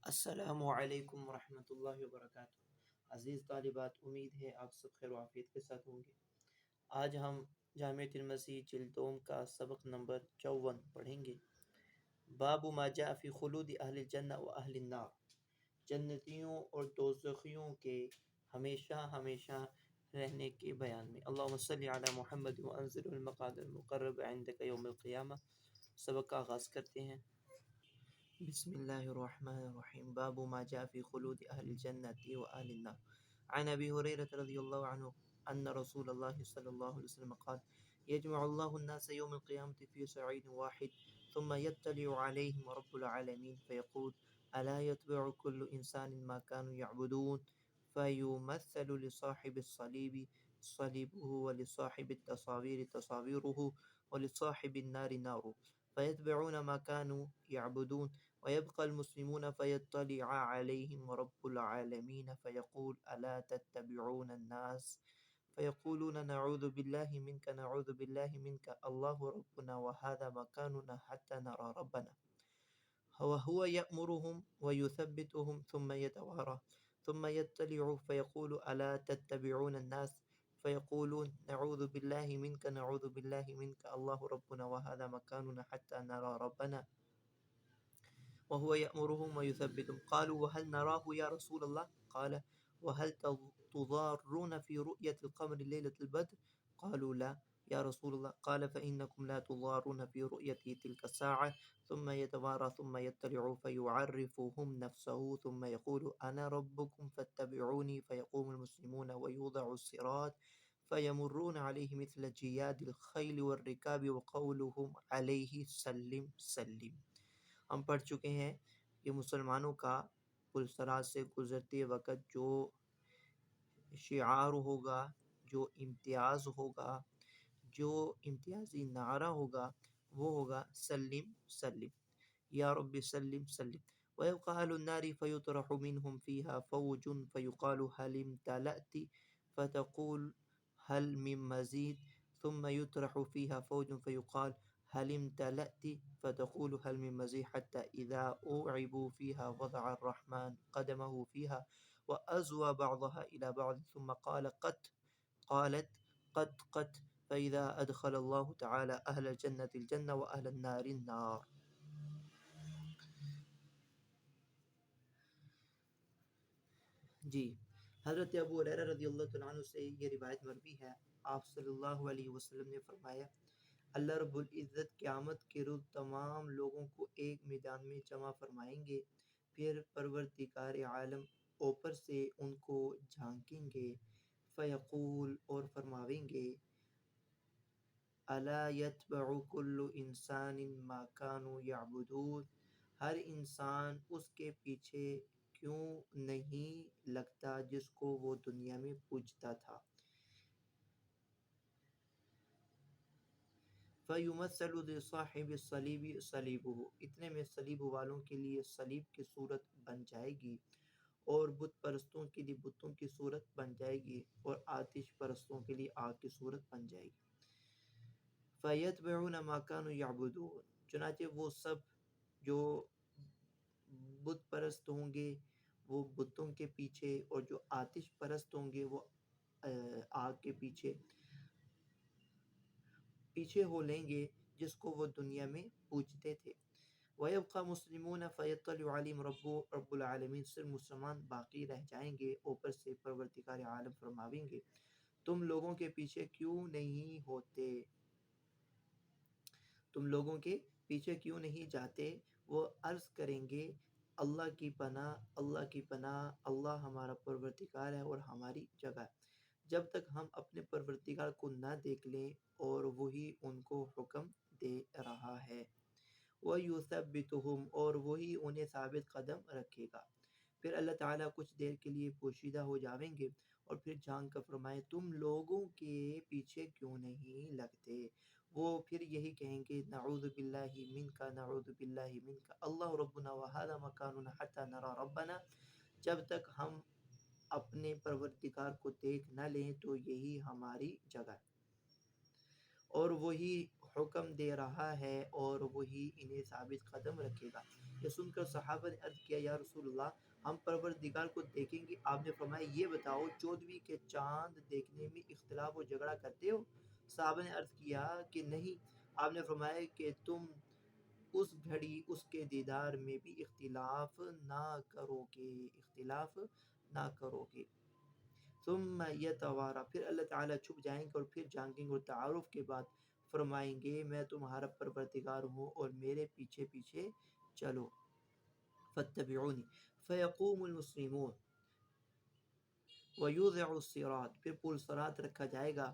السلام علیکم ورحمۃ اللہ وبرکاتہ۔ عزیز طالبات، امید ہے آپ سب خیر و عافیت کے ساتھ ہوں گے۔ آج ہم جامع ترمذی جلد دوم کا سبق نمبر 54 پڑھیں گے۔ باب ما جاء فی خلود اہل الجنہ و اہل النار، جنتیوں اور دوزخیوں کے ہمیشہ ہمیشہ رہنے کے بیان میں۔ اللہم صلی علی محمد وانزل المقعد المقرب عندک یوم القیامہ۔ سبق کا آغاز کرتے ہیں۔ بسم اللہ الرحمن الرحیم۔ باب ما جاء فی خلود اہل الجنۃ و اہل النار۔ عن ابی ہریرہ رضی اللہ عنہ ان رسول اللہ صلی اللہ علیہ وسلم قال یجمع اللہ الناس یوم القیامة فی صعید واحد ثم یطلع علیہم رب العالمین فیقول الا یتبع كل انسان ما كانوا يعبدون فیمثل لصاحب الصلیب صلیبه ولصاحب التصاویر تصاویره ولصاحب النار ناره فيتبعون ما كانوا يعبدون ويبقى المسلمون فيطلع عليهم رب العالمين فيقول ألا تتبعون الناس فيقولون نعوذ بالله منك نعوذ بالله منك الله ربنا وهذا مكاننا حتى نرى ربنا وهو يأمرهم ويثبتهم ثم يتوارى ثم يطلع فيقول ألا تتبعون الناس فيقولون نعوذ بالله منك نعوذ بالله منك الله ربنا وهذا مكاننا حتى نرى ربنا وهو يأمرهم ويثبتهم قالوا وهل نراه يا رسول الله قال وهل تضارون في رؤية القمر ليلة البدر قالوا لا يا رسول الله قال فإنكم لا تضارون في رؤيته تلك الساعة ثم يتوارى ثم يطلع فيعرفهم نفسه ثم يقول أنا ربكم فاتبعوني فيقوم المسلمون ويوضع الصراط فيمرون عليه مثل جياد الخيل والركاب وقولهم عليه سلم سلم۔ ہم پڑھ چکے ہیں کہ مسلمانوں کا پلسرات سے گزرتے وقت جو شعار ہوگا، جو امتیاز ہوگا، جو امتیازی نعرہ ہوگا، وہ ہوگا سلم سلم، یا رب سلم سلم۔ ويبقى أهل النار فيطرح منهم فيها فوج فيقال هل امتلأت فتقول هل من مزيد ثم يطرح فيها فوج فيقال هل امتلأت فتقول هل من مزيد حتى إذا أوعبوا فيها وضع الرحمن قدمه فيها وأزوى بعضها إلى بعض ثم قال قالت قد فإذا أدخل الله تعالى أهل الجنة الجنة وأهل النار النار۔ جی، حضرت ابو ہریرہ رضی اللہ تعالیٰ عنہ سے یہ روایت مروی ہے، آپ صلی اللہ علیہ وسلم نے فرمایا اللہ رب العزت قیامت کے روز تمام لوگوں کو ایک میدان میں جمع فرمائیں گے، پھر پروردگار عالم اوپر سے ان کو جھانکیں گے، فیقول اور فرماویں گے الا یتبع کل انسان ما کانوا یعبدون، ہر انسان اس کے پیچھے کیوں نہیں لگتا جس کو وہ دنیا میں پوجتا تھا۔ فَيُمَثَّلُ لِصَاحِبِ الصَّلِيبِ صَلِيبُهُ، اتنے میں صلیب والوں کے لیے صلیب کی صورت بن جائے گی، اور بت پرستوں کے لیے بتوں کی صورت بن جائے گی، اور آتش پرستوں کے لیے آگ کی صورت بن جائے گی۔ فَيَتْبِعُونَ مَا كَانُوا يَعْبُدُونَ، چنانچہ وہ سب جو بت پرست ہوں گے وہ بتوں کے پیچھے، اور جو آتش پرست ہوں گے وہ آگ کے پیچھے ہو لیں گے جس کو وہ دنیا میں پوجتے تھے۔ وَيَبْقَى مُسْلِمُونَ فَيَطَّلِعُ عَلَيْهِمْ رَبُّ الْعَالَمِينَ، صرف مسلمان باقی رہ جائیں گے، اوپر سے پروردگار عالم فرماویں گے تم لوگوں کے پیچھے کیوں نہیں ہوتے، تم لوگوں کے پیچھے کیوں نہیں جاتے؟ وہ عرض کریں گے اللہ کی پناہ اللہ کی پناہ، اللہ ہمارا پروردگار ہے اور ہماری جگہ ہے، جب تک ہم اپنے پروردگار کو نہ دیکھ لیں، اور وہی ان کو حکم دے رہا ہے۔ وَيُثَبِّتُهُمْ، اور وہی انہیں ثابت قدم رکھے گا۔ پھر اللہ تعالیٰ کچھ دیر کے لیے پوشیدہ ہو جاویں گے، اور پھر جھانک کر فرمائے تم لوگوں کے پیچھے کیوں نہیں لگتے؟ وہ پھر یہی کہیں گے نعوذ باللہ منک نعوذ باللہ منک اللہ ربنا وہذا مکاننا حتی نرى ربنا، جب تک ہم اپنے پروردگار کو دیکھ نہ لیں تو یہی ہماری جگہ ہے، اور وہی حکم دے رہا ہے اور وہی انہیں ثابت قدم رکھے گا۔ یہ سن کر صحابہ نے عرض کیا یا رسول اللہ ہم پروردگار کو دیکھیں گے۔ آپ نے فرمایا یہ بتاؤ 14ویں کے چاند دیکھنے میں اختلاف و جھگڑا کرتے ہو؟ صحابہ نے عرض کیا کہ نہیں۔ آپ نے فرمایا کہ تم اس گھڑی اس کے دیدار میں بھی اختلاف نہ کرو گے۔ ثم یتوارا، پھر اللہ تعالیٰ چھپ جائیں گے اور پھر جھانکیں گے اور تعارف کے بعد فرمائیں گے میں تمہارا پروردگار ہوں اور میرے پیچھے پیچھے چلو۔ فاتبعونی فیقوم المسلمون ویوضع الصراط، پھر پل صراط رکھا جائے گا۔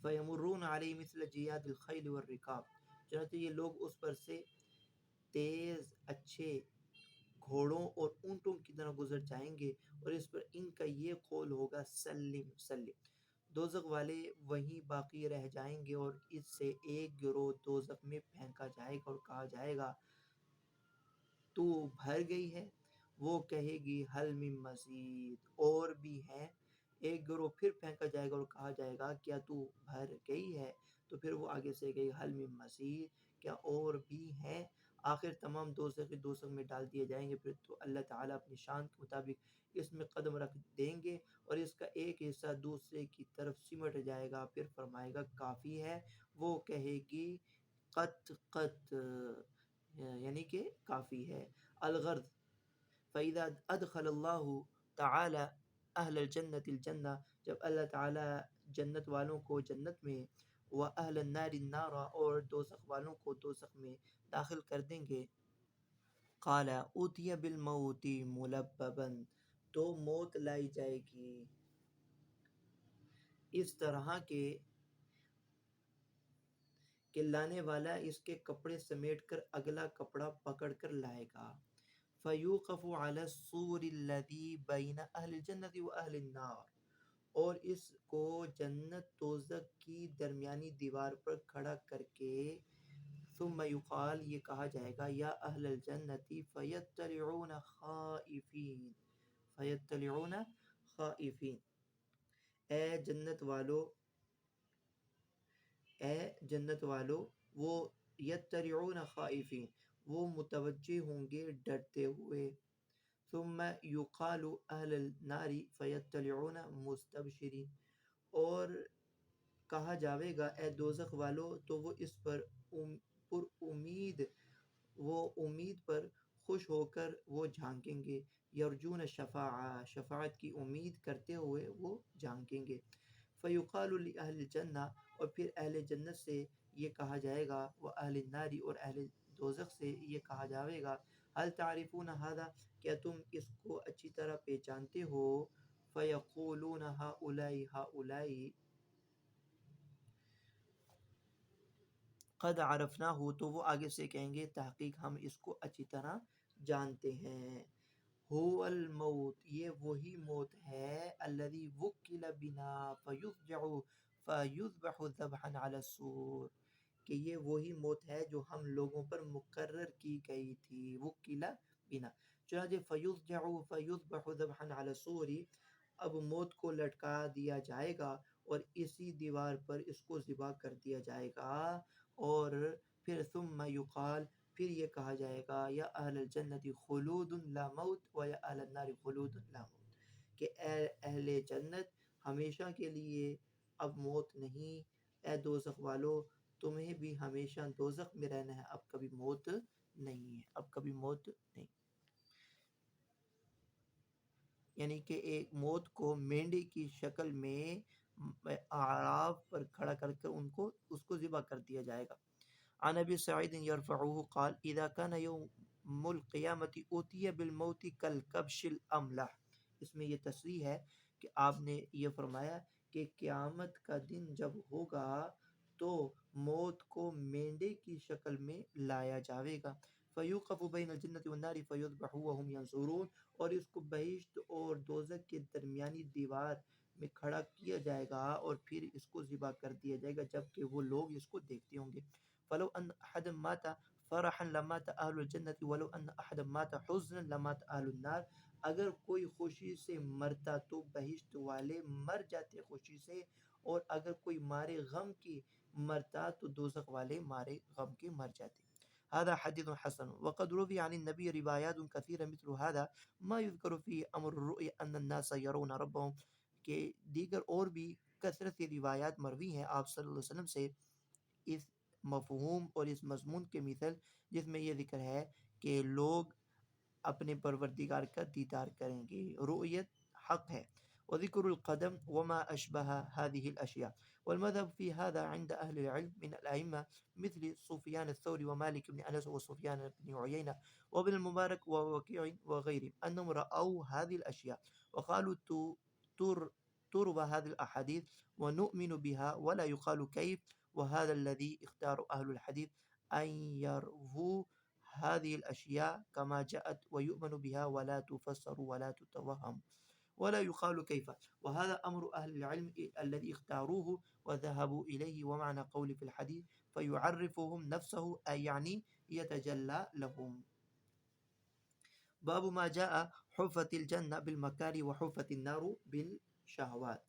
فیمرون علیہ مثل جیاد الخیل والرکاب، چنانچہ یہ لوگ اس پر سے تیز اچھے گھوڑوں اور اونٹوں کی طرح گزر جائیں گے اور اس پر ان کا یہ قول ہوگا سلم سلم۔ دوزخ والے وہیں باقی رہ جائیں گے اور اس سے ایک گروہ دوزخ میں پھینکا جائے گا اور کہا جائے گا تو بھر گئی ہے؟ وہ کہے گی حل من مزید، اور بھی ہے؟ ایک گروہ پھر پھینکا جائے گا اور کہا جائے گا کیا تو بھر گئی ہے؟ تو پھر وہ آگے سے کہے گی حل من مزید، کیا اور بھی ہے؟ آخر تمام دوزخی دوزخ میں ڈال دیے جائیں گے۔ پھر تو اللہ تعالیٰ اپنی شان کے مطابق اس میں قدم رکھ دیں گے اور اس کا ایک حصہ دوسرے کی طرف سمٹ جائے گا، پھر فرمائے گا کافی ہے؟ وہ کہے گی قط قط، یعنی کہ کافی ہے۔ الغرض فَإِذَا أَدْخَلَ اللَّهُ تَعَالَى أَهْلَ الْجَنَّةِ الْجَنَّةِ، جب اللہ تعالیٰ جنت والوں کو جنت میں، وَأَهْلَ النَّارِ النَّارَ، اور دوزخ والوں کو دوزخ میں داخل کر دیں گے، قَالَ أُوتِيَ بِالْمَوْتِ مُلَبَّبًا، تو موت لائی جائے گی اس طرح کہ لانے والا اس کے کپڑے سمیٹ کر اگلا کپڑا پکڑ کر لائے گا۔ فَيُوقَفُ عَلَى السُّورِ الَّذِي بَيْنَ أَهْلِ الْجَنَّةِ وَأَهْلِ النَّارِ، اور اس کو جنت دوزخ کی درمیانی دیوار پر کھڑا کر کے ثم یقال، یہ کہا جائے گا یا اہل الجنت فیطلعون خائفین، اے جنت والو، وہ یطلعون خائفین، وہ متوجہ ہوں گے ڈرتے ہوئے۔ ثم یقال اہل النار فیطلعون مستبشرین، اور کہا جاوے گا اے دوزخ والو، تو وہ اس پر امید پر خوش ہو کر وہ جھانکیں گے۔ یرجون شفاعت کی امید کرتے ہوئے وہ جھانکیں گے۔ فیقال لأہل الجنہ، اور پھر اہل جنت سے یہ کہا جائے گا، وأہل النار، اور اہل دوزخ سے یہ کہا جاوے گا، هل تعرفون هذا، کیا تم اس کو اچھی طرح پہچانتے ہو؟ فیقولون هؤلاء قد عرفناہ، تو وہ آگے سے کہیں گے تحقیق ہم اس کو اچھی طرح جانتے ہیں۔ هو الموت، یہ وہی موت ہے، الذی وکل بنا فیذبح ذبحا علی الصور، کہ یہ وہی موت ہے جو ہم لوگوں پر مقرر کی گئی تھی، وکل بنا، چنانچہ فیذبح ذبحا علی الصور، اب موت کو لٹکا دیا جائے گا اور اسی دیوار پر اس کو ذبح کر دیا جائے گا، اور پھر ثم یقال، پھر یہ کہا جائے گا یا اہل الجنت خلود لا موت و یا اہل النار خلود لا موت، کہ اے اہل جنت ہمیشہ کے لیے اب موت نہیں، اے دوزخ والو تمہیں بھی ہمیشہ دوزخ میں رہنا ہے، اب کبھی موت نہیں ہے، اب کبھی موت نہیں۔ یعنی کہ ایک موت کو مینڈے کی شکل میں اعراف پر کھڑا کر کر اس کو ذبح کر دیا جائے گا۔ عن ابی سعید یرفعہ قال اذا كان یوم القیامت اوتی بالموت کالکبش الاملح، اس میں یہ تصریح ہے کہ آپ نے یہ فرمایا کہ قیامت کا دن جب ہوگا تو موت کو مینڈے کی شکل میں لایا جاوے گا۔ فیوقف بین الجنت والنار فیذبح وهم ينظرون، اور اس کو بہشت اور دوزخ کے درمیانی دیوار میں کھڑا کیا جائے گا اور پھر اس کو ذبح کر دیا جائے گا جبکہ وہ لوگ اس کو دیکھتے ہوں گے۔ فلو ان احد مات فرحا لمات اہل الجنت ولو ان احد مات حزنا لمات اہل النار، اگر کوئی خوشی سے مرتا تو بہشت والے مر جاتے خوشی سے، اور اگر کوئی مارے غم کی مرتا تو دوزخ والے مارے غم کے مر جاتے. هذا حديث حسن وقد روي عن النبي روايات كثيرة مثل هذا ما يذكر فيه أمر الرؤيا أن الناس يرون ربهم کہ دیگر اور بھی کثرت سے روایات مروی ہیں آپ صلی اللہ علیہ وسلم سے اس مفہوم اور اس مضمون کے مثل، جس میں یہ ذکر ہے کہ لوگ اپنے پروردگار کا دیدار کریں گے. رؤیت حق ہے. وذكر القدم وما أشبه هذه الأشياء والمذهب في هذا عند أهل العلم من الأئمة مثل سفيان الثوري ومالك بن أنس وسفيان بن عيينة وابن المبارك ووكيع وغيرهم أنهم رأوا هذه الأشياء وقالوا تروى هذه الأحاديث ونؤمن بها ولا يقال كيف. وهذا الذي اختار أهل الحديث أن يرووا هذه الأشياء كما جاءت ويؤمن بها ولا تفسر ولا تتوهم ولا يقال كيف. وهذا أمر أهل العلم الذي اختاروه وذهبوا إليه. ومعنى قول في الحديث فيعرفهم نفسه أي يعني يتجلى لهم. باب ما جاء حفت الجنة بالمكاره وحفت النار بالشهوات.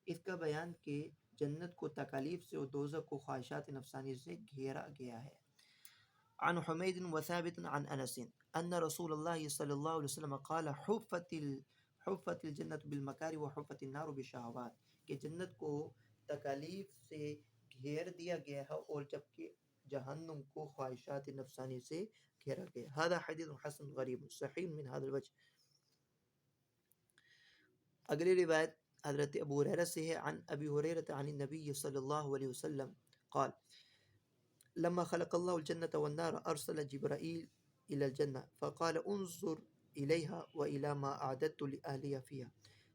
اس کا بیان کہ جنت کو تکالیف سے اور دوزخ کو خواہشات نفسانی سے گھیرا گیا ہے. عن حمید وثابت عن انس ان رسول اللہ صلی اللہ علیہ وسلم قال حفت الجنت بالمکاری وحفت النار بالشہوات، کہ جنت کو تکالیف سے گھیر دیا گیا ہے اور جبکہ جہنم کو خواہشات نفسانی سے گھیرا گیا. هذا حدیث حسن غریب صحیح من هذا الوجه. اگلی روایت حضرت ابو ہریرہ سے ہے. عن ابی ہریرہ عن النبی صلی اللہ علیہ وسلم قال لما خلق الله الجنة والنار أرسل جبرائيل إلى الجنة فقال انظر إليها وإلى ما أعددت لأهلها فيها.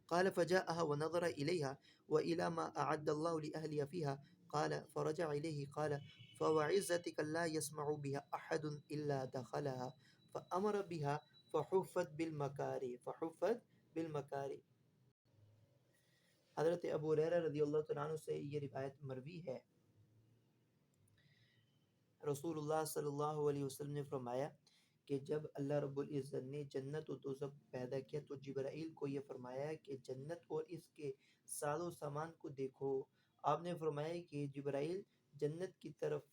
قال فجاءها ونظر إليها وإلى ما أعد الله لأهلها فيها. قال فرجع إليه قال فوعزتك لا يسمع بها أحد إلا دخلها فأمر بها فحفت بالمكاره. حضرت ابو ہریرہ رضی اللہ تعالیٰ عنہ سے یہ روایت مروی ہے. رسول اللہ صلی اللہ علیہ وسلم نے فرمایا کہ جب اللہ رب العزت نے جنت و دوزخ پیدا کیا تو جبرائیل کو یہ فرمایا کہ جنت اور اس کے ساز و سامان کو دیکھو. آپ نے فرمایا کہ جبرائیل جنت کی طرف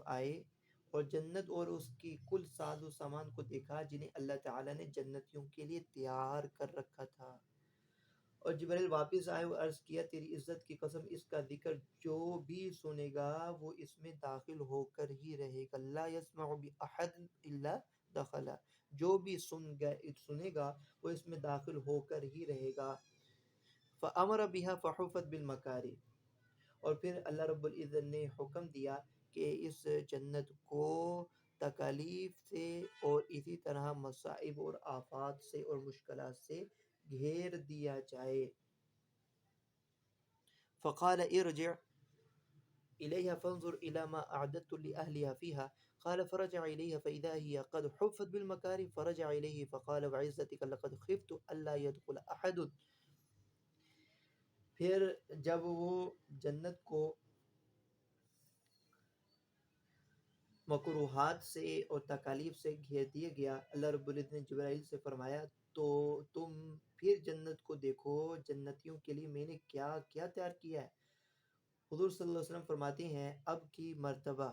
آئے اور جنت اور اس کی کل ساز و سامان کو دیکھا جنہیں اللہ تعالیٰ نے جنتیوں کے لیے تیار کر رکھا تھا. اور جبرائیل واپس آئے اور عرض کیا تیری عزت کی قسم اس کا ذکر جو بھی سنے گا وہ اس میں داخل ہو کر ہی رہے گا. لا يسمع بأحد الا دخل، جو بھی سنے گا وہ اس میں داخل ہو کر ہی رہے گا. فامر بها فحفت بالمکاری، اور پھر اللہ رب العزت نے حکم دیا کہ اس جنت کو تکالیف سے اور اسی طرح مصائب اور آفات سے اور مشکلات سے گھیر دیا جائے. فقال ارجع إليها فانظر إلى ما أعددت لأهلها فيها. قال فرجع إليها فإذا هي قد حفت بالمكاره فرجع إليه فقال وعزتك لقد خفت ألا يدخل أحد. پھر جب وہ جنت کو مکروہات سے اور تکالیف سے گھیر دیا گیا، اللہ رب العزت نے جبرائیل سے فرمایا تو تم پھر جنت کو دیکھو، جنتیوں کے لیے میں نے کیا کیا تیار کیا ہے. حضور صلی اللہ علیہ وسلم فرماتے ہیں اب کی مرتبہ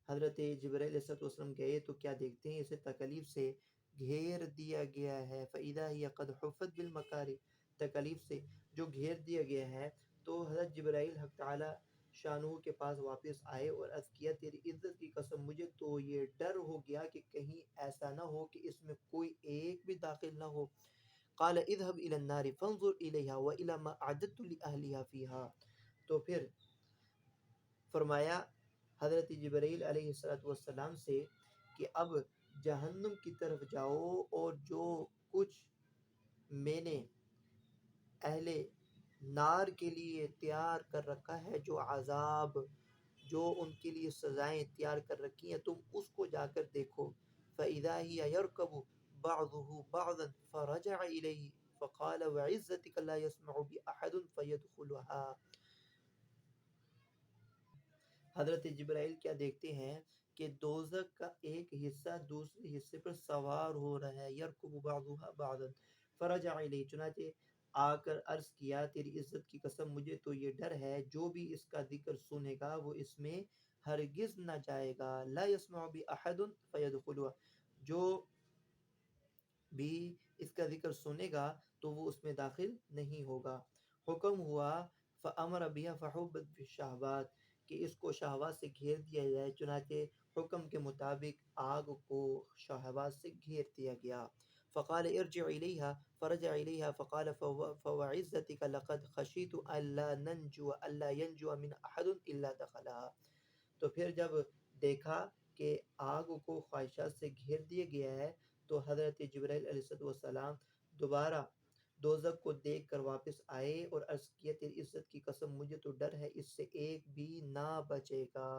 حضرت جبرائیل علیہ السلام گئے تو کیا دیکھتے ہیں اسے تکالیف سے گھیر دیا گیا ہے. فَإِذَا هِيَ قَدْ حُفَّتْ بِالْمَكَارِ، تکالیف سے جو گھیر دیا گیا ہے. تو حضرت جبرائیل حق تعالی شانہ کے پاس واپس آئے اور عرض کیا تیری عزت کی قسم مجھے تو یہ ڈر ہو گیا کہ کہیں ایسا نہ ہو کہ اس میں کوئی ایک بھی داخل نہ ہو. قال اذهب الى النار فانظر اليها والى ما اعددت لاهلها فيها. تو پھر فرمایا حضرت جبرائیل علیہ السلام سے کہ اب جہنم کی طرف جاؤ اور جو کچھ میں نے اہل نار کے لیے تیار کر رکھا ہے، جو عذاب، جو ان کے لیے سزائیں تیار کر رکھی ہیں، تم اس کو جا کر دیکھو. فَإِذَا هِيَ يَرْكَبُ بَعْضُهُ بَعْضًا فَرَجَعَ إِلَيْهِ فَقَالَ وَعِزَّتِكَ لَا يَسْمَعُ بِأَحَدٌ فَيَدْخُلُهَا. حضرت جبرائیل کیا دیکھتے ہیں کہ دوزخ کا ایک حصہ دوسرے حصے پر سوار ہو رہا ہے. یرکب بعضها بعضا فرجع الیہ، چنانچہ آ کر عرض کیا تیری عزت کی قسم مجھے تو یہ ڈر ہے جو بھی اس کا ذکر سنے گا وہ اس میں ہرگز نہ جائے گا لا يسمع بی احد فیدخلوا جو بھی اس کا ذکر سنے گا تو وہ اس میں داخل نہیں ہوگا حکم ہوا فامر بها فحبت في الشہوات کہ اس کو شہوات سے گھیر دیا جائے چنانچہ حکم کے مطابق آگ کو شہوات سے گھیر دیا گیا فقال ارجع إليها فرجع إليها فقال فوعزتك لقد خشيت ألا ينجو من أحد إلا دخلها تو پھر جب دیکھا کہ آگ کو خواہشات سے گھیر دیا گیا ہے تو حضرت جبرائیل علیہ السلام دوبارہ دوزخ کو دیکھ کر واپس آئے اور عرض کیا تیری عزت کی قسم مجھے تو ڈر ہے اس سے ایک بھی نہ بچے گا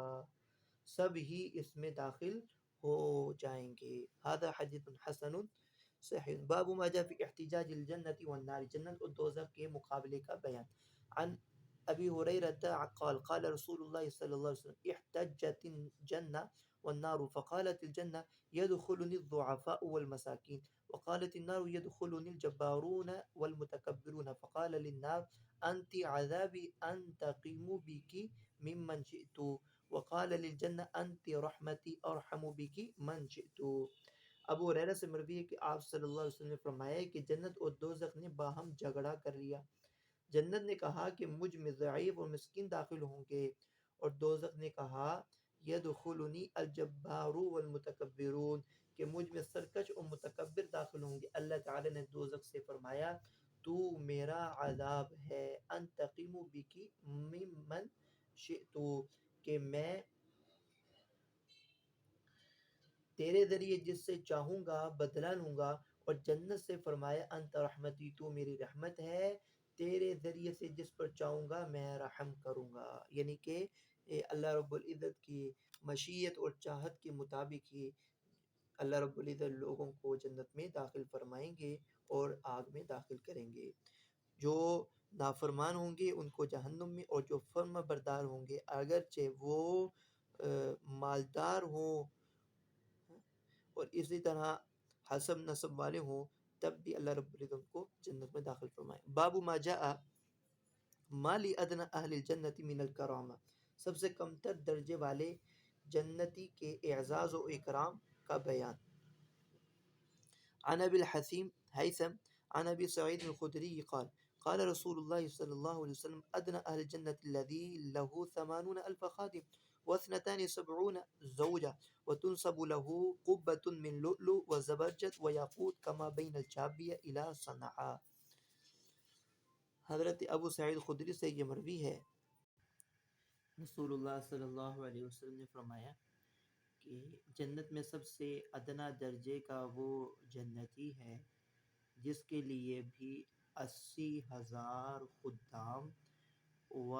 سب ہی اس میں داخل ہو جائیں گے هذا حدیث حسن صحیح باب ما جاء في احتجاج الجنة والنار جنت اور دوزخ کے مقابلے کا بیان عن ابی ہریرہ قال قال رسول اللہ صلی اللہ علیہ وسلم احتجت الجنة والنار فقالت الجنة يدخلني الضعفاء والمساكين وقالت النار يدخلني الجبارون والمتكبرون فقال للنار أنت عذابي أنتقم بك ممن شئت وقال للجنة أنت رحمتي أرحم بك من شئت ابو ہریرہ سے مروی ہے کہ آپ صلی اللہ علیہ وسلم نے فرمایا کہ جنت اور دوزخ نے باہم جھگڑا کر لیا جنت نے کہا کہ مجھ میں ضعیف اور مسکین داخل ہوں گے اور دوزخ نے کہا یدخلنی الجبار والمتکبرون کہ مجھ میں سرکش اور متکبر داخل ہوں گے اللہ تعالی نے دوزخ سے فرمایا تو میرا عذاب ہے انتقم بکی ممن شئت کہ میں تیرے ذریعے جس سے چاہوں گا بدلہ لوں گا اور جنت سے فرمایا انت رحمتی تو میری رحمت ہے تیرے ذریعے سے جس پر چاہوں گا میں رحم کروں گا یعنی کہ اللہ رب العزت کی مشیت اور چاہت کے مطابق ہی اللہ رب العزت لوگوں کو جنت میں داخل فرمائیں گے اور آگ میں داخل کریں گے جو نافرمان ہوں گے ان کو جہنم میں اور جو فرما بردار ہوں گے اگرچہ وہ مالدار ہوں اور اسی طرح حسب نسب والے ہوں تب بھی اللہ رب العزت کو جنت میں داخل فرمائے باب ما جاء مالی ادنى اہل الجنت من الکرامہ سب سے کمتر درجے والے جنتی کے اعزاز و اکرام کا بیان عن ابي الحسيم هيثم عن ابي سعيد الخدري قال قال رسول الله صلى الله عليه وسلم ادنى اهل الجنة الذي له 80,000 خادم واثنتان 70 زوجة وتنصب له قبة من لؤلؤ وزبرجد وياقوت كما بين الجابية إلى صنعاء حضرت ابو سعید خدری سے یہ مروی ہے رسول اللہ صلی اللہ علیہ وسلم نے فرمایا کہ جنت میں سب سے ادنا درجے کا وہ جنتی ہے جس کے لیے بھی 80,000 خدام و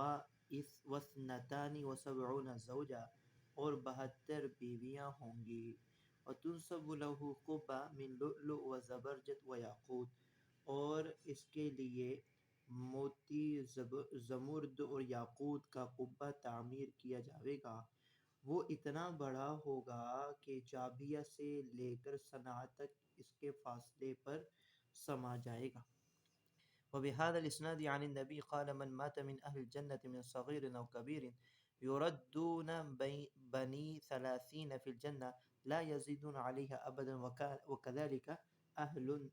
وثنتانی و سبعون زوجہ اور 72 بیویاں ہوں گی اور تنصب له قبہ من لؤلؤ و زبرجد و یاقوت اور اس کے لیے موتی زمرد اور یاقوت کا قبہ تعمیر کیا جاوے گا وہ اتنا بڑا ہوگا کہ جابیہ سے لے کر صنعاء تک اس کے فاصلے پر سما جائے گا وبهذا الاسناد عن النبي قال من مات من اهل الجنة من صغير او كبير يردون بني 30 في الجنة لا يزيدون عليها ابدا وكذلك اهل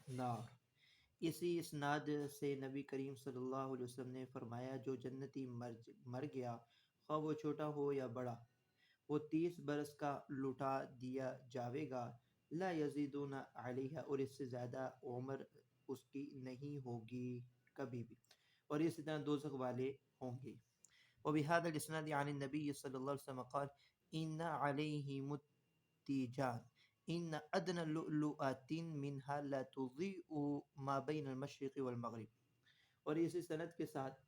النار اسی اسناد سے نبی کریم صلی اللہ علیہ وسلم نے فرمایا جو جنتی مر گیا خواہ وہ چھوٹا ہو یا بڑا وہ 30 برس کا لٹا دیا جاوے گا لا یزیدون علیہ اور اس سے زیادہ عمر اس کی نہیں ہوگی کبھی بھی اور اسی طرح دوزخ والے ہوں گے وبهذا الاسناد عن النبي صلی اللہ علیہ وسلم قال ان علیہم التیجان ان ادنى اللؤلؤات منها لا تضيء ما بين المشرق والمغرب اور اسی سند کے ساتھ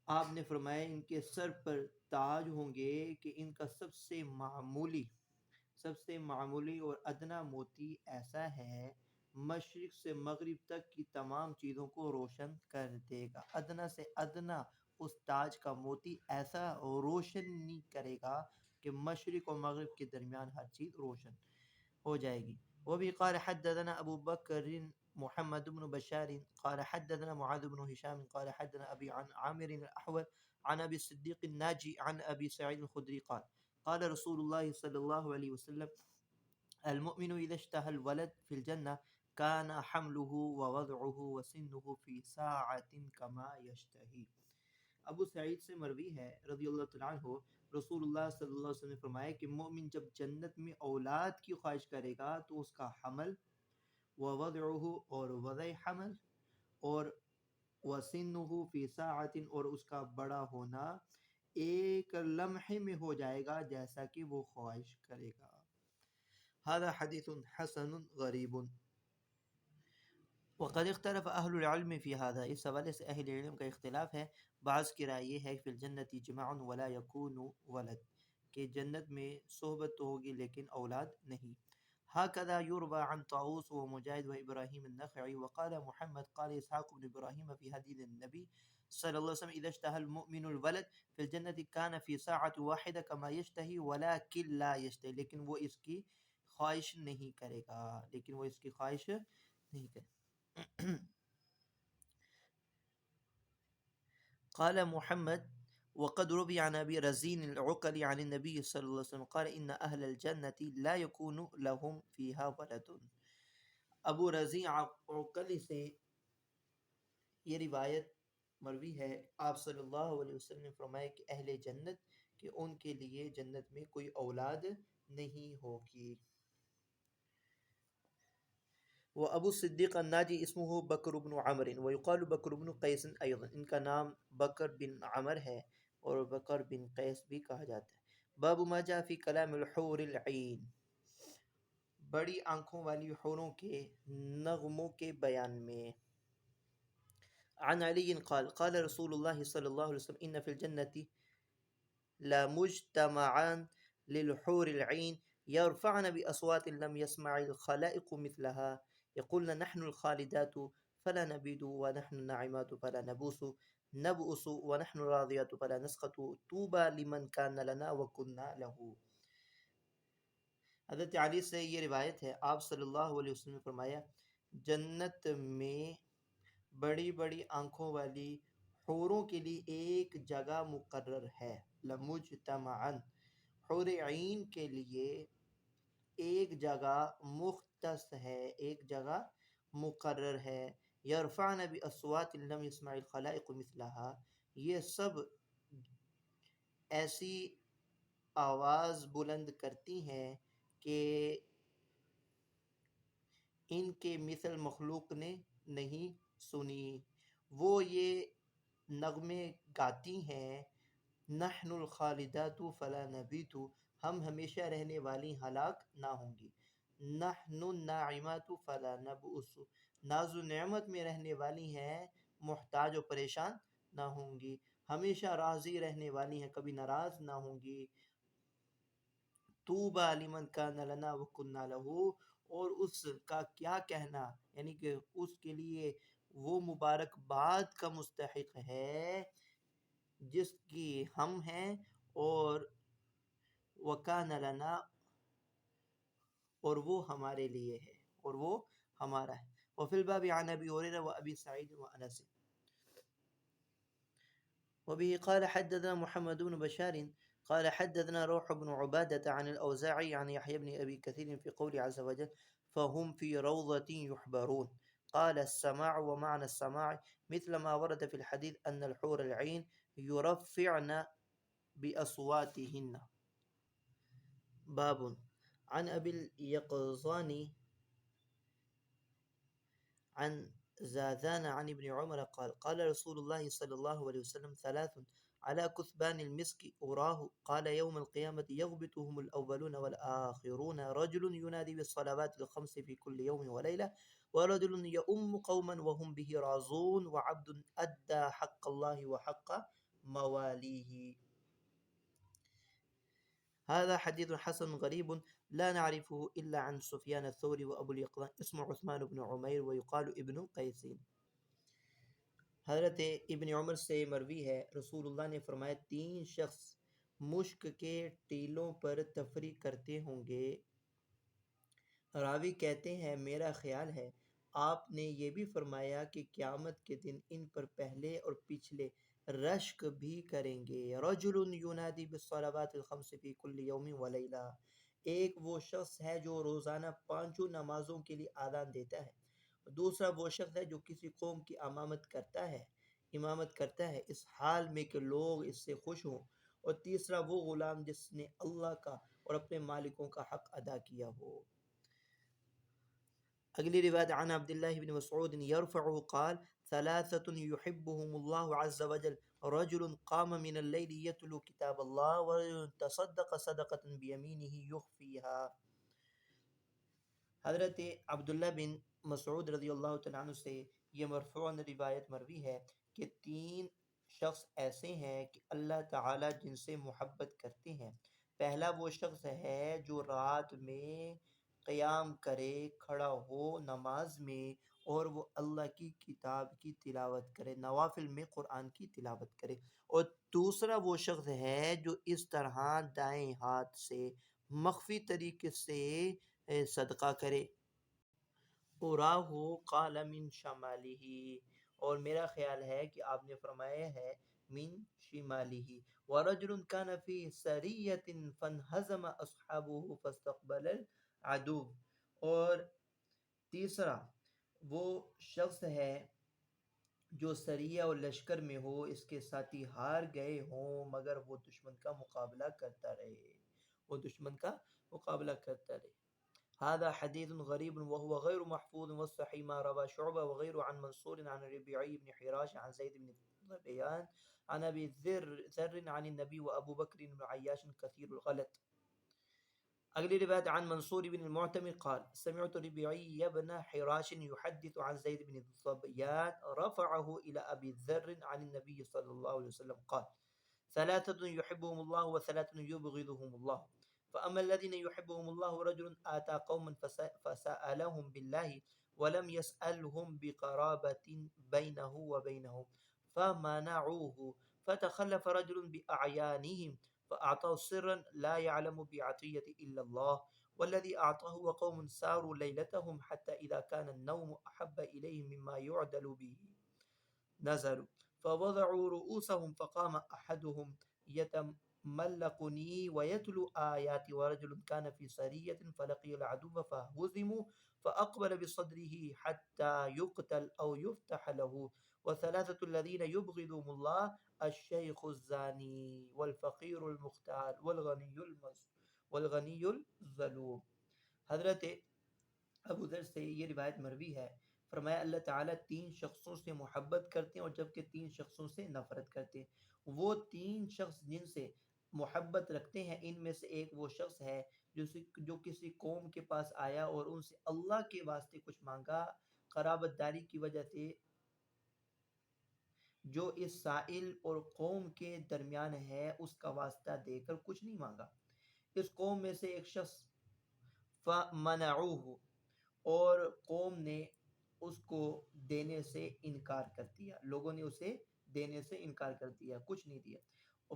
آپ نے فرمایا ان کے سر پر تاج ہوں گے کہ ان کا سب سے معمولی اور ادنا موتی ایسا ہے مشرق سے مغرب تک کی تمام چیزوں کو روشن کر دے گا ادنا سے ادنا اس تاج کا موتی ایسا روشن نہیں کرے گا کہ مشرق و مغرب کے درمیان ہر چیز روشن ہو جائے گی وہ بھی قال حدثنا ابو بکر محمد بن بشار قال حدثنا معاذ بن هشام قال حدثنا أبي عن عامر الأحول عن أبي الصديق الناجي عن أبي سعيد الخدري قال قال رسول الله صلى الله عليه وسلم المؤمن إذا اشتهى الولد في الجنة كان حمله ووضعه وسنه في ساعة كما يشتهي. ابو سعید سے مروی ہے رضی اللہ تعالیٰ عنہ، رسول اللہ صلی اللہ علیہ وسلم نے فرمایا کہ مومن جب جنت میں اولاد کی خواہش کرے گا تو اس کا حمل ووضعه اور وضع حمل اور وسنه فی ساعت اور اس کا بڑا ہونا ایک لمحے میں ہو جائے گا جیسا کہ وہ خواہش کرے گا. هذا حدیث حسن غریب. وقد اختلف اہل العلم فی هذا، اس حوالے سے اہل علم کا اختلاف ہے. بعض کی رائے یہ ہے فی الجنت جماع ولا یکون ولد، کہ جنت میں صحبت تو ہوگی لیکن اولاد نہیں. هكذا يروى عن طاووس ومجاهد وابراهيم النخعي وقال محمد قال اسحاق بن ابراهيم في حديث النبي صلى الله عليه وسلم اذا اشتهى المؤمن الولد في الجنة كان في ساعة واحدة كما يشتهي ولكن لا يشتهي، لیکن وہ اس کی خواہش نہیں کرے گا، لیکن وہ اس کی خواہش نہیں کرے گا. قال محمد وقد روي عن ابي رزين العقلي عن النبي صلى الله عليه وسلم قال ان اهل الجنه لا يكون لهم فيها ولد. ابو رزی عقلی سے یہ روایت مروی ہے، آپ صلی اللہ علیہ وسلم نے فرمایا کہ اہل جنت کہ ان کے لیے جنت میں کوئی اولاد نہیں ہوگی. وابو صدیق الناجی اسمه بکر بن عمر ويقال بکر بن قیس ایضا، ان کا نام بکر بن عمر ہے اور بکر بن قیس بھی کہا جاتا ہے. باب ما جاء فی کلام الحور العین، بڑی آنکھوں والی حوروں کے نغموں کے بیان میں. عن علی قال قال رسول اللہ صلی اللہ علیہ وسلم ان فی الجنة لمجتمعان للحور العین يرفعن بأصوات لم يسمع الخلائق مثلها يقولن نحن الخالدات فلا نبيد ونحن الناعمات فلا نبؤس ونحن الراضيات فلا نسخط طوبى لمن كان لنا وكنا له. حضرت علی سے یہ روایت ہے، آپ صلی اللہ علیہ وسلم نے فرمایا جنت میں بڑی بڑی آنکھوں والی حوروں کے لیے ایک جگہ مقرر ہے. لمجتمعن، حور عین کے لیے ایک جگہ مختص ہے، ایک جگہ مقرر ہے. یرفعن باصوات لم يسمع الخلائق مثلها، یہ سب ایسی آواز بلند کرتی ہیں کہ ان کے مثل مخلوق نے نہیں سنی. وہ یہ نغمے گاتی ہیں نحن الخالدات فلا نبیت، ہم ہمیشہ رہنے والی ہلاک نہ ہوں گی. نحن الناعمات فلا نبؤس، ناز و نعمت میں رہنے والی ہیں محتاج و پریشان نہ ہوں گی. ہمیشہ راضی رہنے والی ہیں کبھی ناراض نہ ہوں گی. طوبى لمن كان لنا وكنا له، اور اس کا کیا کہنا، یعنی کہ اس کے لیے وہ مبارک باد کا مستحق ہے جس کی ہم ہیں اور وکان لنا، اور وہ ہمارے لیے ہے اور وہ ہمارا ہے. وفی الباب عن ابی ہریرہ وابی سعید وانس. وبه قال حدثنا محمد بن بشار قال حدثنا روح بن عبادة عن الأوزاعي عن يحيى بن أبي كثير في قول عز وجل فهم في روضة يحبرون. قال السماع ومعنى السماع مثل ما ورد في الحديث أن الحور العين يرفعن بأصواتهن. باب عن أبي اليقظان عن زاذان عن ابن عمر قال قال رسول الله صلى الله عليه وسلم ثلاث على كثبان المسك أراه قال يوم القيامة يغبطهم الأولون والآخرون رجل ينادي بالصلوات الخمس في كل يوم وليلة ورجل يؤم قوما وهم به راضون وعبد أدى حق الله وحق مواليه. هذا حديث حسن غريب لا نعرفه إلا عن سفيان الثوري وأبو اليقظان اسمه عثمان بن عمير ويقال ابن قيس. حضرت ابن عمر سے مروی ہے رسول اللہ نے فرمایا تین شخص مشک کے ٹیلوں پر تفریح کرتے ہوں گے. راوی کہتے ہیں میرا خیال ہے آپ نے یہ بھی فرمایا کہ قیامت کے دن ان پر پہلے اور پچھلے رشک بھی کریں گے۔ رجل ینادی بالصلوات الخمس فی کل یوم ولیلہ، ایک وہ شخص ہے جو روزانہ پانچوں نمازوں کے لیے اذان دیتا ہے، دوسرا وہ شخص ہے جو کسی قوم کی امامت کرتا ہے اس حال میں کہ لوگ اس سے خوش ہوں، اور تیسرا وہ غلام جس نے اللہ کا اور اپنے مالکوں کا حق ادا کیا ہو۔ اگلی روایت عن عبداللہ بن مسعود یرفعه قال ثلاثة يحبهم الله عز وجل، رجل قام من الليل يتلو كتاب الله، ورجل تصدق صدقة بيمينه يخفيها۔ حضرت عبداللہ بن مسعود رضی اللہ تعالیٰ عنہ سے یہ مرفوعاً روایت مروی ہے کہ تین شخص ایسے ہیں کہ اللہ تعالیٰ جن سے محبت کرتے ہیں۔ پہلا وہ شخص ہے جو رات میں قیام کرے، کھڑا ہو نماز میں، اور وہ اللہ کی کتاب کی تلاوت کرے، نوافل میں قرآن کی تلاوت کرے، اور دوسرا وہ شخص ہے جو اس طرح دائیں ہاتھ سے مخفی طریقے سے صدقہ کرے، اراہ قال من شمالہ، اور میرا خیال ہے کہ آپ نے فرمایا ہے من شمالہ، ورجل كان في سریة فانہزم اصحابہ فاستقبل العدو، اور تیسرا وہ شخص ہے جو سریہ اور لشکر میں ہو، اس کے ساتھی ہار گئے ہوں مگر وہ دشمن کا مقابلہ کرتا رہے۔ هذا حديث غريب وهو غير محفوظ، والصحيح ما روى شعبة وغيره عن منصور عن ربيعي بن حراش عن زيد بن ظبيان عن أبي ذر عن النبي وأبو بكر بن عياش كثير الغلط۔ اگلی روایت عن منصور بن المعتمر قال سمعت ربيعي بن حراش يحدث عن زيد بن ظبيان رفعه إلى أبي ذر عن النبي صلى الله عليه وسلم قال ثلاثة يحبهم الله وثلاثة يبغضهم الله، فأما الذين يحبهم الله رجل آتى قوما فسألهم بالله ولم يسألهم بقرابة بينه وبينهم فمنعوه، فتخلف رجل بأعيانهم فأعطاه سرا لا يعلم بعطية إلا الله، والذي أعطاه وقوم ساروا ليلتهم حتى إذا كان النوم أحب إليهم مما يعدل به نزلوا فوضعوا رؤوسهم فقام أحدهم يتملقني ويتلو آياتي، ورجل كان في سرية فلقي العدو فهزموا فأقبل بصدره حتى يقتل أو يفتح له، وثلاثة الذين يبغضهم الله الشيخ الزاني والفقير المختال والغني الظلوم۔ حضرت ابو ذر سے یہ روایت مروی ہے، فرمایا اللہ تعالیٰ تین شخصوں سے محبت کرتے ہیں اور جبکہ تین شخصوں سے نفرت کرتے ہیں۔ وہ تین شخص جن سے محبت رکھتے ہیں ان میں سے ایک وہ شخص ہے جو کسی قوم کے پاس آیا اور ان سے اللہ کے واسطے کچھ مانگا، قرابت داری کی وجہ سے جو اس سائل اور قوم کے درمیان ہے اس کا واسطہ دے کر کچھ نہیں مانگا۔ اس قوم میں سے ایک شخص فمنعوه، اور قوم نے اس کو دینے سے انکار کر دیا، لوگوں نے اسے دینے سے انکار کر دیا، کچھ نہیں دیا۔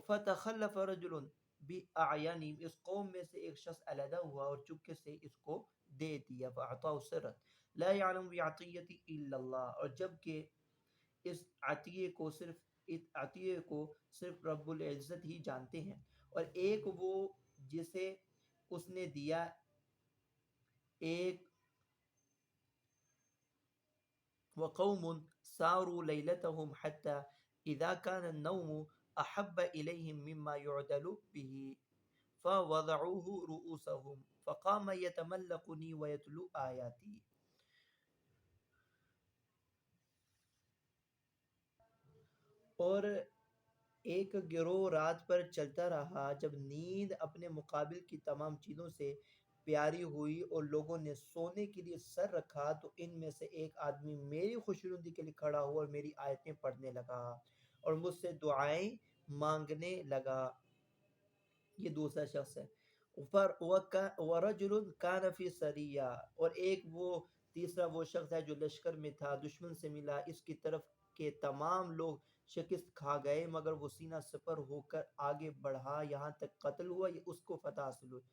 فتخلف رجل بأعینہم، اس قوم میں سے ایک شخص علیحدہ ہوا اور چپکے سے اس کو دے دیا، فأعطاه سرا لا يعلم بعطیۃ الا اللہ، اور جبکہ اس عطیے کو صرف رب العزت ہی جانتے ہیں، اور ایک وہ جسے اس نے دیا، ایک وقوم ساروا لیلتهم حتى اذا كان النوم احب اليهم مما يعدل به فوضعوه رؤوسهم فقام يتملقني ويتلو آياتي۔ اور ایک گروہ رات پر چلتا رہا، جب نیند اپنے مقابل کی تمام چیزوں سے پیاری ہوئی اور لوگوں نے سونے کے لیے سر رکھا تو ان میں سے ایک آدمی میری خوشنودی کے لیے کھڑا ہوا اور میری آیتیں پڑھنے لگا اور مجھ سے دعائیں مانگنے لگا۔ یہ دوسرا شخص ہے۔ وَرَجُلٌ كَانَ فِي سَرِيَّةٍ، اور ایک وہ تیسرا وہ شخص ہے جو لشکر میں تھا، دشمن سے ملا، اس کی طرف کے تمام لوگ شکست کھا گئے مگر وہ سینہ سپر ہو کر آگے بڑھا یہاں تک قتل ہوا، یہ اس کو فتح حاصل ہوئی۔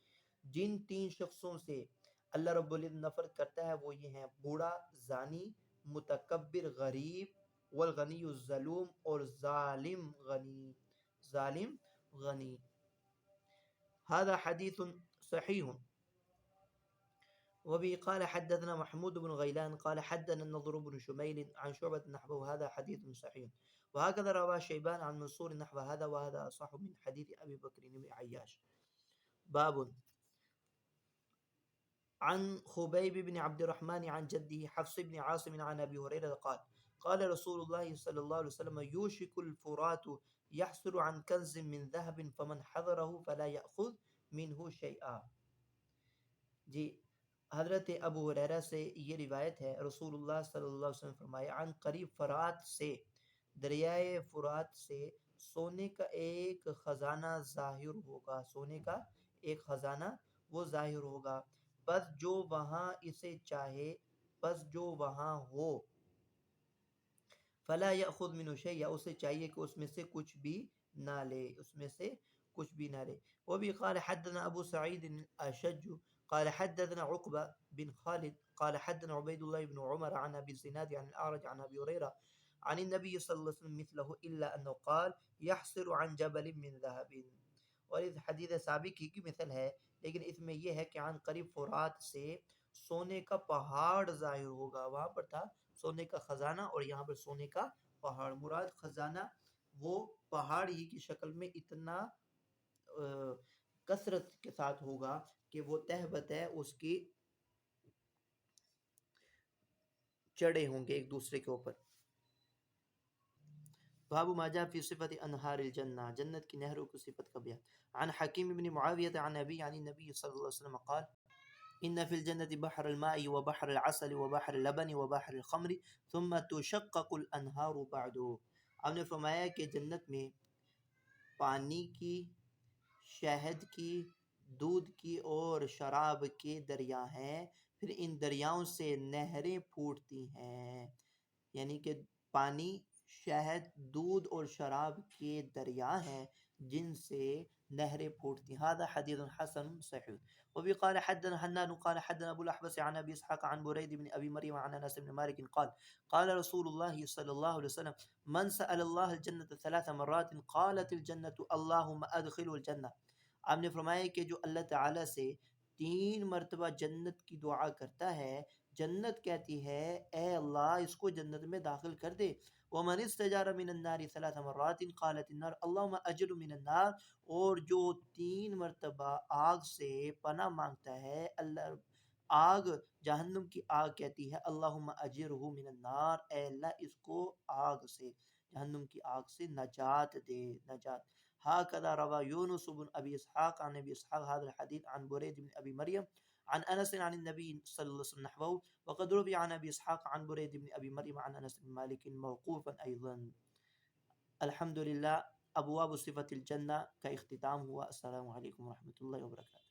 جن تین شخصوں سے اللہ رب العزت نفرت کرتا ہے وہ یہ ہیں بوڑھا، زانی، متکبر، غریب، والغنی الظلوم، اور ظالم غنی. ظالم غنی. هذا حدیث صحیح. وبه قال حدثنا محمود بن غيلان قال حدثنا النضر بن شميل عن شعبة نحوه هذا حديث صحيح. وهكذا روى شيبان عن منصور نحو هذا وهذا أصح من حديث أبي بكر بن عياش. باب عن خبيب بن عبد الرحمن عن جده حفص بن عاصم عن أبي هريرة قال قال رسول الله صلى الله عليه وسلم يوشك الفرات يحصل عن كنز من ذهب فمن حضره فلا يأخذ منه شيئا. جی حضرت ابو ہریرہ سے یہ روایت ہے، رسول اللہ صلی اللہ علیہ وسلم فرمایا عن قریب فرات سے، دریائے فرات سے سونے کا ایک خزانہ ظاہر ہوگا. سونے کا ایک خزانہ وہ ظاہر ہوگا. بس جو وہاں اسے چاہے، بس جو وہاں ہو، فلا یأخذ منہ شیء، اسے چاہیے کہ اس میں سے کچھ بھی نہ لے، اس میں سے کچھ بھی نہ لے. وہ بھی قال حدثنا ابو سعید الاشج قال حدثنا عقبہ بن خالد قال حدثنا عبید اللہ بن عمر عن ابی الزناد عن الاعرج عن ابی هريرة عن النبي صلی اللہ علیہ وسلم مثله الا انه قال يحصر عن جبل من ذهب. اور اس حدیث سابق ہی کی مثل ہے، لیکن اس میں یہ ہے کہ عن قریب فرات سے سونے کا پہاڑ ظاہر ہوگا. وہاں پر تھا سونے کا خزانہ اور یہاں پر سونے کا پہاڑ. مراد خزانہ وہ پہاڑ ہی کی شکل میں اتنا کثرت کے ساتھ ہوگا کہ وہ تہ بتہ اس کی چڑے ہوں گے ایک دوسرے کے اوپر. باب ما جاء في صفة انہار الجنہ، جنت کی نہروں کی صفت کا بیان. عن حکیم بن معاویہ عن ابی عن النبی صلی اللہ علیہ وسلم قال ان فی الجنة بحر الماء وبحر العسل وبحر اللبن وبحر الخمر ثم تشقق الانہار بعد. آپ نے فرمایا کہ جنت میں پانی کی، شہد کی، دودھ کی اور شراب کے دریا ہیں، پھر ان دریاؤں سے نہریں پھوٹتی ہیں. یعنی کہ پانی، شہد، دودھ اور شراب کے دریا ہیں جن سے نہریں پھوٹتی ہیں. هذا حدیث حسن صحیح. وبه قال حدثنا حنان قال حدثنا ابو الاحوص عن ابي اسحاق عن بريد بن ابي مريم عن انس بن مالك قال قال رسول الله صلى الله عليه وسلم من سأل الله الجنة 3 مرات قالت الجنة اللهم ادخله الجنة. آپ نے فرمایا کہ جو اللہ تعالی سے 3 مرتبہ جنت کی دعا کرتا ہے، جنت کہتی ہے اے اللہ اس کو جنت میں داخل کر دے. ومن استجار من النار 3 مرات قالت النار اللهم اجر من النار. اور جو 3 مرتبہ آگ سے پناہ مانگتا ہے، اللہ آگ، جہنم کی آگ کہتی ہے اللہم اجرہ من النار، اے اللہ اس کو آگ سے، جہنم کی آگ سے نجات دے، نجات. هكذا روى يونس بن ابي اسحاق عن ابي اسحاق هذا الحديث عن بريد بن ابي مريم عن انس عن النبي صلى الله عليه وسلم نحوه وقد روي عن ابي اسحاق عن بريد بن ابي مريم عن انس بن مالك موقوفا ايضا. الحمد للہ ابواب صفت الجنہ کا اختتام ہوا. السلام علیکم ورحمۃ اللہ وبرکاتہ.